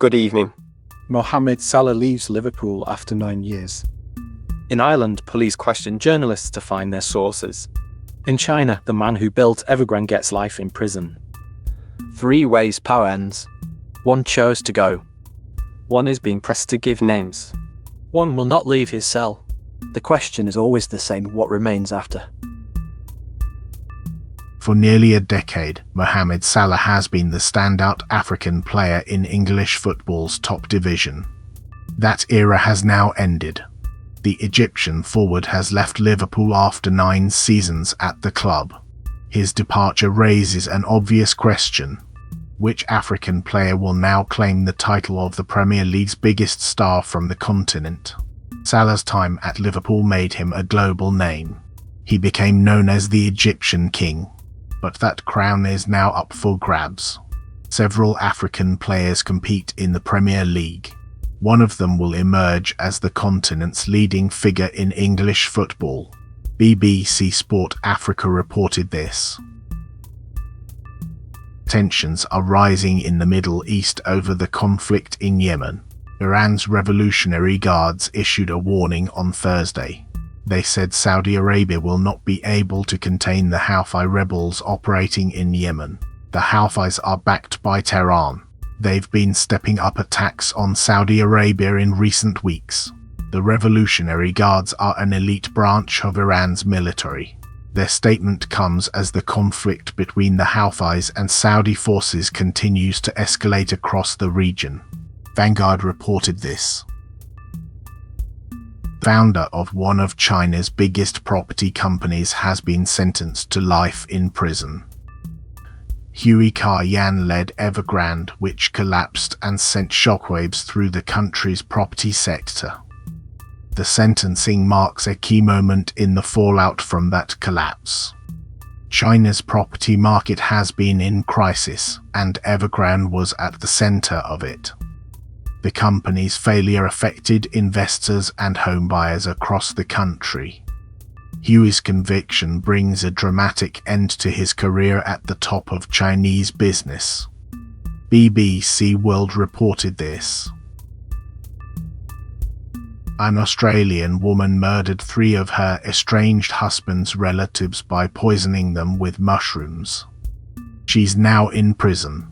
Good evening. Mohamed Salah leaves Liverpool after 9 years. In Ireland, police question journalists to find their sources. In China, the man who built Evergrande gets life in prison. 3 ways power ends. 1 chose to go. 1 is being pressed to give names. 1 will not leave his cell. The question is always the same: what remains after? For nearly a decade, Mohamed Salah has been the standout African player in English football's top division. That era has now ended. The Egyptian forward has left Liverpool after 9 seasons at the club. His departure raises an obvious question: which African player will now claim the title of the Premier League's biggest star from the continent? Salah's time at Liverpool made him a global name. He became known as the Egyptian King. But that crown is now up for grabs. Several African players compete in the Premier League. One of them will emerge as the continent's leading figure in English football. BBC Sport Africa reported this. Tensions are rising in the Middle East over the conflict in Yemen. Iran's Revolutionary Guards issued a warning on Thursday. They said Saudi Arabia will not be able to contain the Houthi rebels operating in Yemen. The Houthis are backed by Tehran. They've been stepping up attacks on Saudi Arabia in recent weeks. The Revolutionary Guards are an elite branch of Iran's military. Their statement comes as the conflict between the Houthis and Saudi forces continues to escalate across the region. Vanguard reported this. Founder of one of China's biggest property companies has been sentenced to life in prison. Hui Ka-yan led Evergrande, which collapsed and sent shockwaves through the country's property sector. The sentencing marks a key moment in the fallout from that collapse. China's property market has been in crisis, and Evergrande was at the center of it. The company's failure affected investors and homebuyers across the country. Hui's conviction brings a dramatic end to his career at the top of Chinese business. BBC World reported this. An Australian woman murdered 3 of her estranged husband's relatives by poisoning them with mushrooms. She's now in prison.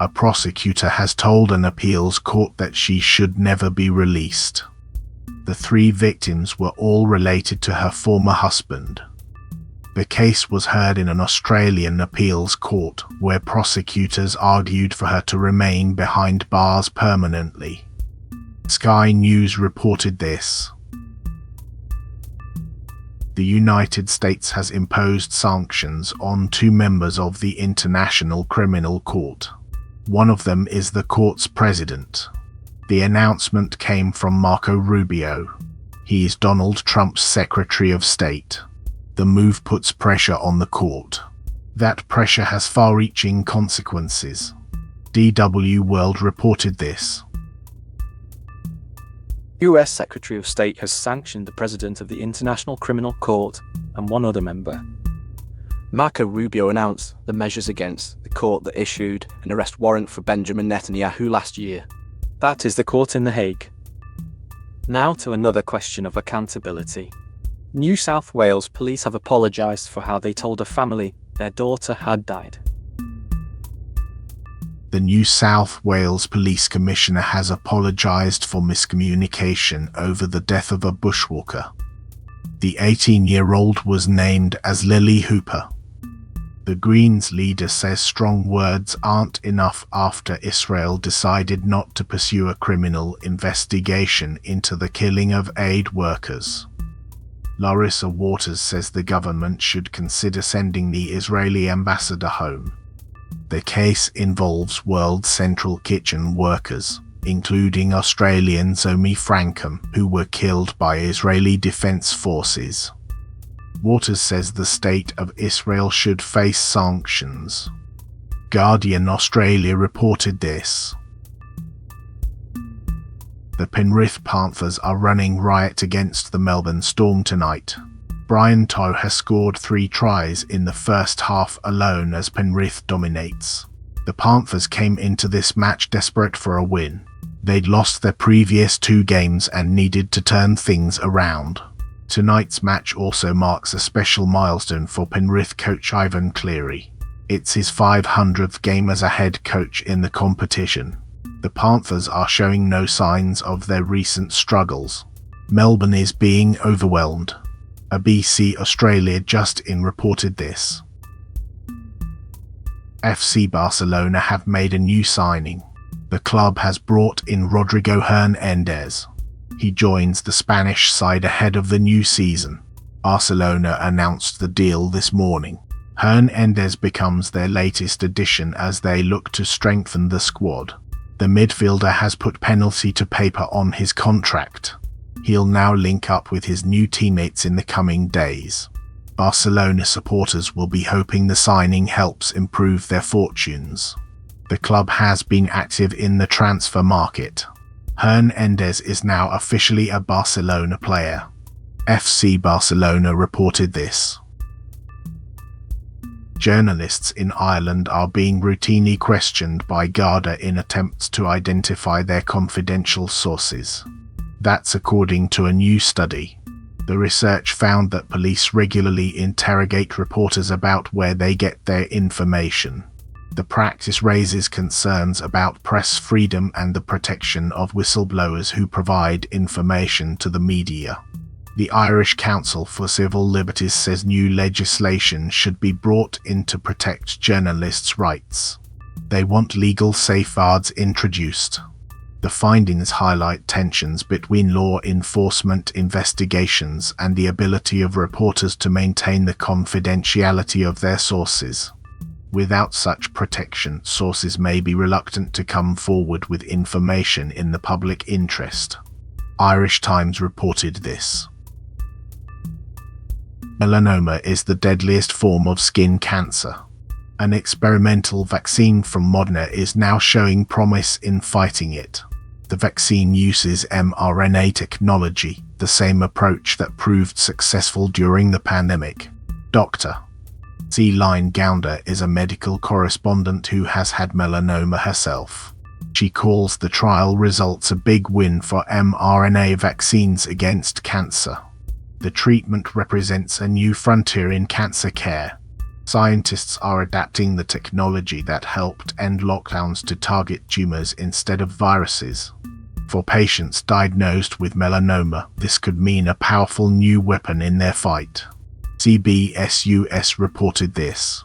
A prosecutor has told an appeals court that she should never be released. The 3 victims were all related to her former husband. The case was heard in an Australian appeals court, where prosecutors argued for her to remain behind bars permanently. Sky News reported this. The United States has imposed sanctions on 2 members of the International Criminal Court. One of them is the court's president. The announcement came from Marco Rubio. He is Donald Trump's Secretary of State. The move puts pressure on the court. That pressure has far-reaching consequences. DW World reported this. US Secretary of State has sanctioned the president of the International Criminal Court and 1 other member. Marco Rubio announced the measures against the court that issued an arrest warrant for Benjamin Netanyahu last year. That is the court in The Hague. Now to another question of accountability. New South Wales police have apologised for how they told a family their daughter had died. The New South Wales Police Commissioner has apologised for miscommunication over the death of a bushwalker. The 18-year-old was named as Lily Hooper. The Greens leader says strong words aren't enough after Israel decided not to pursue a criminal investigation into the killing of aid workers. Larissa Waters says the government should consider sending the Israeli ambassador home. The case involves World Central Kitchen workers, including Australian Zomi Frankham, who were killed by Israeli Defense Forces. Waters says the state of Israel should face sanctions. Guardian Australia reported this. The Penrith Panthers are running riot against the Melbourne Storm tonight. Brian To'o has scored 3 tries in the first half alone as Penrith dominates. The Panthers came into this match desperate for a win. They'd lost their previous 2 games and needed to turn things around. Tonight's match also marks a special milestone for Penrith coach Ivan Cleary. It's his 500th game as a head coach in the competition. The Panthers are showing no signs of their recent struggles. Melbourne is being overwhelmed. ABC Australia just in reported this. FC Barcelona have made a new signing. The club has brought in Rodrigo Hernández. He joins the Spanish side ahead of the new season. Barcelona announced the deal this morning. Hernández becomes their latest addition as they look to strengthen the squad. The midfielder has put penalty to paper on his contract. He'll now link up with his new teammates in the coming days. Barcelona supporters will be hoping the signing helps improve their fortunes. The club has been active in the transfer market. Hernández is now officially a Barcelona player. FC Barcelona reported this. Journalists in Ireland are being routinely questioned by Garda in attempts to identify their confidential sources. That's according to a new study. The research found that police regularly interrogate reporters about where they get their information. The practice raises concerns about press freedom and the protection of whistleblowers who provide information to the media. The Irish Council for Civil Liberties says new legislation should be brought in to protect journalists' rights. They want legal safeguards introduced. The findings highlight tensions between law enforcement investigations and the ability of reporters to maintain the confidentiality of their sources. Without such protection, sources may be reluctant to come forward with information in the public interest. Irish Times reported this. Melanoma is the deadliest form of skin cancer. An experimental vaccine from Moderna is now showing promise in fighting it. The vaccine uses mRNA technology, the same approach that proved successful during the pandemic. Dr. Celine Gounder is a medical correspondent who has had melanoma herself. She calls the trial results a big win for mRNA vaccines against cancer. The treatment represents a new frontier in cancer care. Scientists are adapting the technology that helped end lockdowns to target tumors instead of viruses. For patients diagnosed with melanoma, this could mean a powerful new weapon in their fight. CBS US reported this.